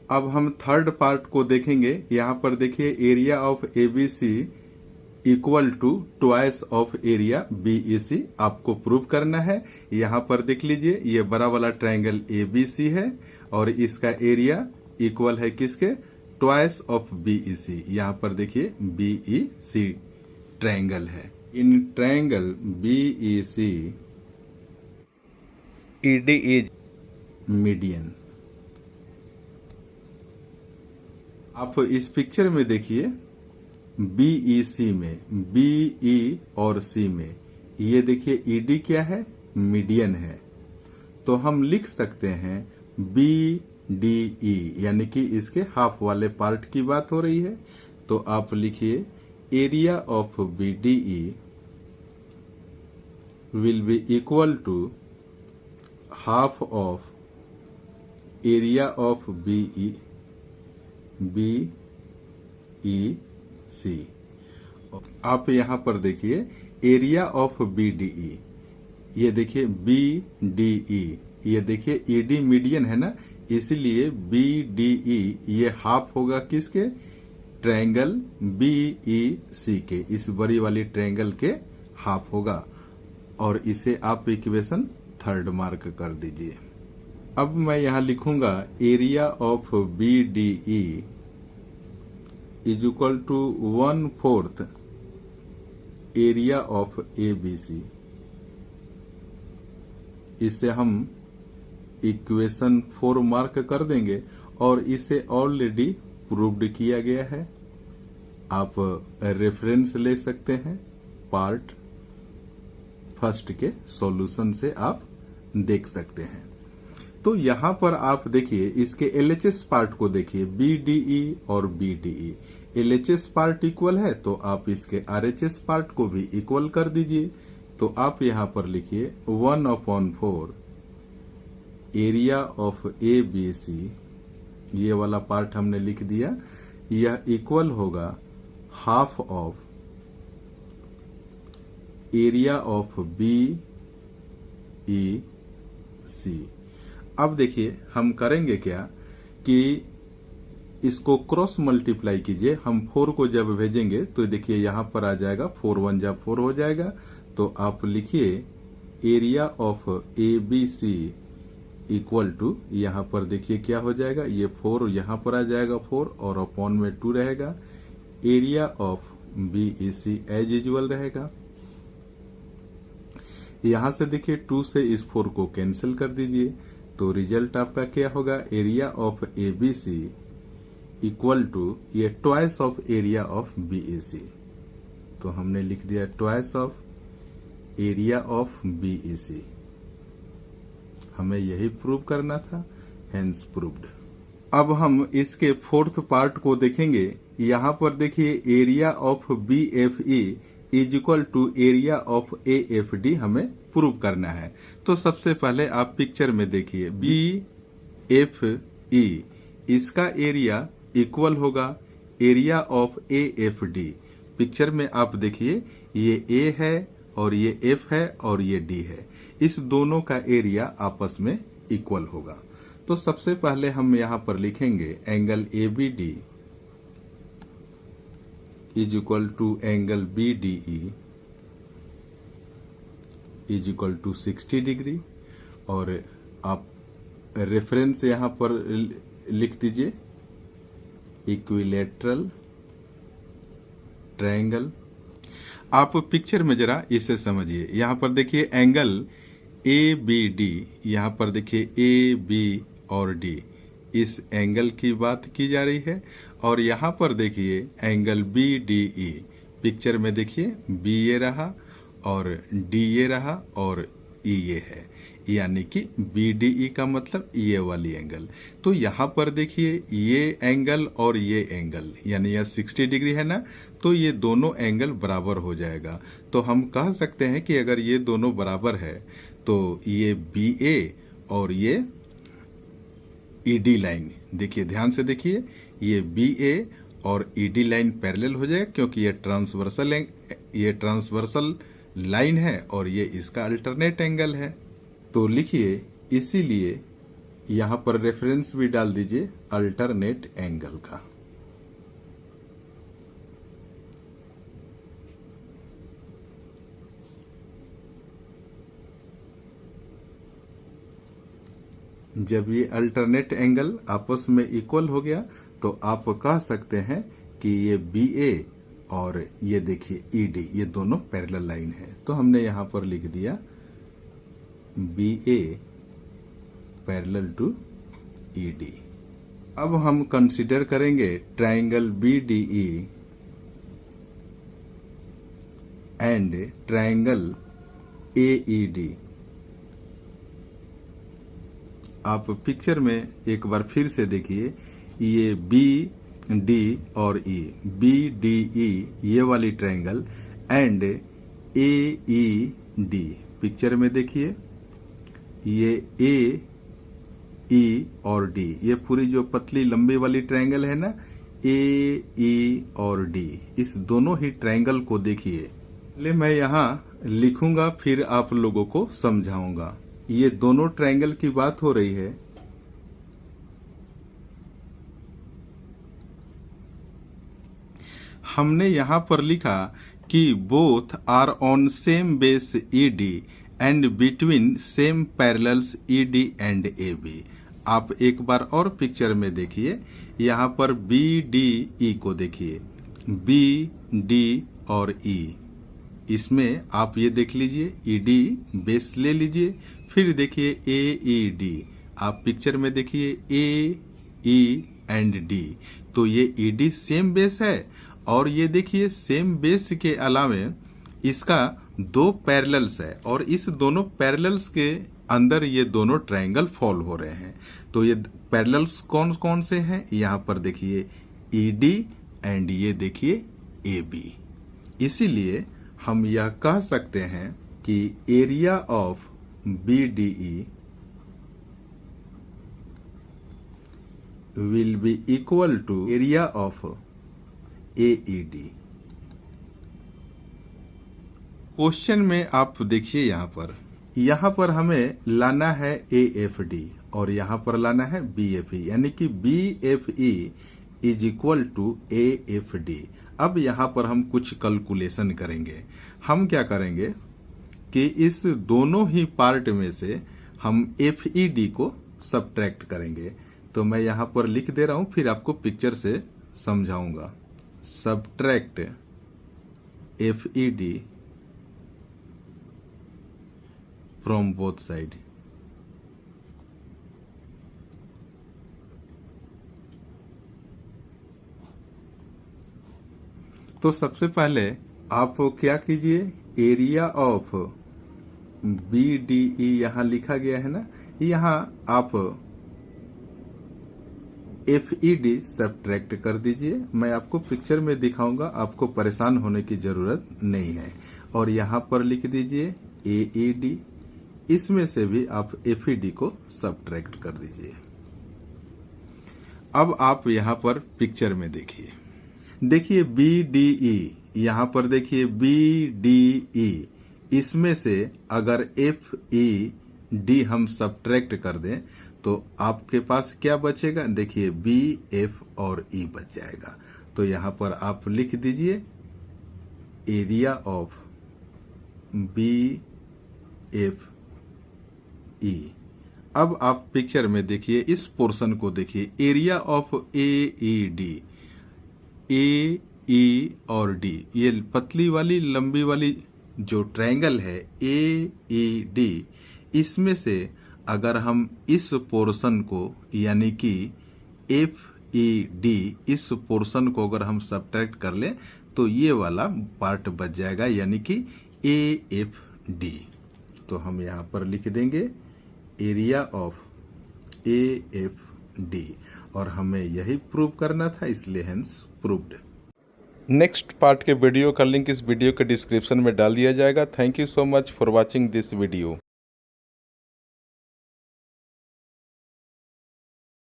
अब हम third part को देखेंगे। यहाँ पर देखिए area of ABC equal to twice of area B E C आपको प्रूव करना है। यहाँ पर देख लीजिए ये बड़ा वाला ट्रायंगल एबीसी है और इसका एरिया इक्वल है किसके, ट्वाइस ऑफ बीईसी। यहाँ पर देखिए बीईसी ट्रायंगल है। In triangle BEC ED is median. आप इस पिक्चर में देखिए बीईसी में, बीई और सी में ये देखिए ईडी क्या है, मीडियन है। तो हम लिख सकते हैं बीडीई, यानी कि इसके हाफ वाले पार्ट की बात हो रही है। तो आप लिखिए area of BDE will be equal to half of area of BE C. आप यहां पर देखिए एरिया ऑफ बीडीई, ये देखिए बीडीई, ये देखिए ईडी मीडियन है ना, इसीलिए बीडीई ये हाफ होगा किसके, ट्रायंगल बीईसी के, इस बड़ी वाली ट्रायंगल के हाफ होगा। और इसे आप इक्वेशन थर्ड मार्क कर दीजिए। अब मैं यहां लिखूंगा area of B D E is equal to 1/4 area of A B C. इसे हम इक्वेशन 4 मार्क कर देंगे और इसे ऑलरेडी प्रूव्ड किया गया है। आप रेफरेंस ले सकते हैं, पार्ट फर्स्ट के सॉल्यूशन से आप देख सकते हैं। तो यहां पर आप देखिए इसके एलएचएस पार्ट को देखिए, बीडीई और बीडीई एलएचएस पार्ट इक्वल है, तो आप इसके आरएचएस पार्ट को भी इक्वल कर दीजिए। तो आप यहां पर लिखिए 1/4 area of A B C, ये वाला पार्ट हमने लिख दिया, यह इक्वल होगा half of area of B E C. अब देखिए हम करेंगे क्या कि इसको क्रॉस मल्टीप्लाई कीजिए। हम 4 को जब भेजेंगे तो देखिए यहां पर आ जाएगा 4 1 जब 4 हो जाएगा। तो आप लिखिए area of A B C equal to, यहां पर देखिए क्या हो जाएगा, ये 4 यहां पर आ जाएगा 4 और अपॉन में 2 रहेगा। Area of B E C as usual रहेगा। यहां से देखिए 2 से इस 4 को कैंसिल कर दीजिए, तो रिजल्ट आपका क्या होगा, area of ABC equal to ये twice of area of BEC. तो हमने लिख दिया twice of area of BEC. हमें यही प्रूव करना था, हेंस प्रूव्ड। अब हम इसके फोर्थ पार्ट को देखेंगे। यहां पर देखिए area of BFE is equal to area of AFD हमें प्रूव करना है। तो सबसे पहले आप पिक्चर में देखिए बीएफई, इसका एरिया इक्वल होगा एरिया ऑफ एएफडी। पिक्चर में आप देखिए ये ए है और ये एफ है और ये डी है, इस दोनों का एरिया आपस में इक्वल होगा। तो सबसे पहले हम यहां पर लिखेंगे angle A B D is equal to angle B D E is equal to 60 degree. और आप रेफरेंस यहां पर लिख दीजिए इक्विलेटरल ट्रायंगल। आप पिक्चर में जरा इसे समझिए। यहां पर देखिए एंगल ए बी डी, यहां पर देखिए ए बी और डी, इस एंगल की बात की जा रही है। और यहां पर देखिए angle B D E, picture में देखिए बी ये रहा और डी ये रहा और ई ये है, यानी कि बी डी ई का मतलब ये वाली एंगल। तो यहां पर देखिए ये एंगल और ये एंगल, यानी यह 60 डिग्री है ना, तो ये दोनों एंगल बराबर हो जाएगा। तो हम कह सकते हैं कि अगर ये दोनों बराबर है तो ये बी ए और ये ईडी लाइन, देखिए ध्यान से देखिए, ये बी ए और ईडी लाइन पैरेलल हो जाएगा क्योंकि ये ट्रांसवर्सल लाइन है और ये इसका अल्टरनेट एंगल है। तो लिखिए इसीलिए यहाँ पर रेफरेंस भी डाल दीजिए अल्टरनेट एंगल का। जब ये अल्टरनेट एंगल आपस में इक्वल हो गया तो आप कह सकते हैं कि ये BA और ये देखिए ED ये दोनों पैरेलल लाइन है। तो हमने यहाँ पर लिख दिया BA पैरेलल टू ED। अब हम कंसीडर करेंगे triangle BDE and triangle AED। आप पिक्चर में एक बार फिर से देखिए, ये BD और E, BDE ये वाली ट्रायंगल एंड AED पिक्चर में देखिए, ये AE और D ये पूरी जो पतली लंबी वाली ट्रायंगल है ना, AE और D इस दोनों ही ट्रायंगल को देखिए। पहले मैं यहाँ लिखूंगा फिर आप लोगों को समझाऊंगा। ये दोनों ट्रायंगल की बात हो रही है। हमने यहां पर लिखा कि both are on same base ED and between same parallels ED and AB। आप एक बार और पिक्चर में देखिए, यहां पर BDE को देखिए, BD और E इसमें आप ये देख लीजिए ED बेस ले लीजिए, फिर देखिए AED आप पिक्चर में देखिए AE एंड D, तो ये ED सेम बेस है और ये देखिए सेम बेस के अलावे इसका दो पैरेलल्स है और इस दोनों पैरेलल्स के अंदर ये दोनों ट्रायंगल फॉल हो रहे हैं। तो ये पैरेलल्स कौन कौन से हैं, यहाँ पर देखिए ED एंड ये देखिए AB। इसीलिए हम यह कह सकते हैं कि area of BDE will be equal to area of AED। Question में आप देखिए, यहाँ पर हमें लाना है AFD और यहाँ पर लाना है BFE, यानी कि BFE is equal to AFD। अब यहाँ पर हम कुछ कैलकुलेशन करेंगे। हम क्या करेंगे कि इस दोनों ही पार्ट में से हम FED को सबट्रैक्ट करेंगे। तो मैं यहाँ पर लिख दे रहा हूं, फिर आपको पिक्चर से समझाऊंगा। Subtract FED from both side. तो सबसे पहले आप क्या कीजिए, एरिया ऑफ BDE यहां लिखा गया है ना, यहां आप FED सबट्रैक्ट कर दीजिए। मैं आपको पिक्चर में दिखाऊंगा, आपको परेशान होने की जरूरत नहीं है। और यहां पर लिख दीजिए AED, इसमें से भी आप FED को सबट्रैक्ट कर दीजिए। अब आप यहां पर पिक्चर में देखिए BDE, यहां पर देखिए BDE, इसमें से अगर FED हम सबट्रैक्ट कर दें तो आपके पास क्या बचेगा, देखिए BF और E बच जाएगा। तो यहां पर आप लिख दीजिए एरिया ऑफ BFE। अब आप पिक्चर में देखिए, इस पोर्शन को देखिए, एरिया ऑफ AED, AE और D ये पतली वाली लंबी वाली जो ट्रायंगल है AED, इसमें से अगर हम इस पोर्शन को यानी कि FED इस पोर्शन को अगर हम सबट्रैक्ट कर लें तो ये वाला पार्ट बच जाएगा, यानी कि AFD। तो हम यहाँ पर लिख देंगे एरिया ऑफ AFD और हमें यही प्रूव करना था, इसलिए हेंस प्रूव्ड। नेक्स्ट पार्ट के वीडियो का लिंक इस वीडियो के डिस्क्रिप्शन में डाल दिया जाएगा। Thank you so much for watching this video.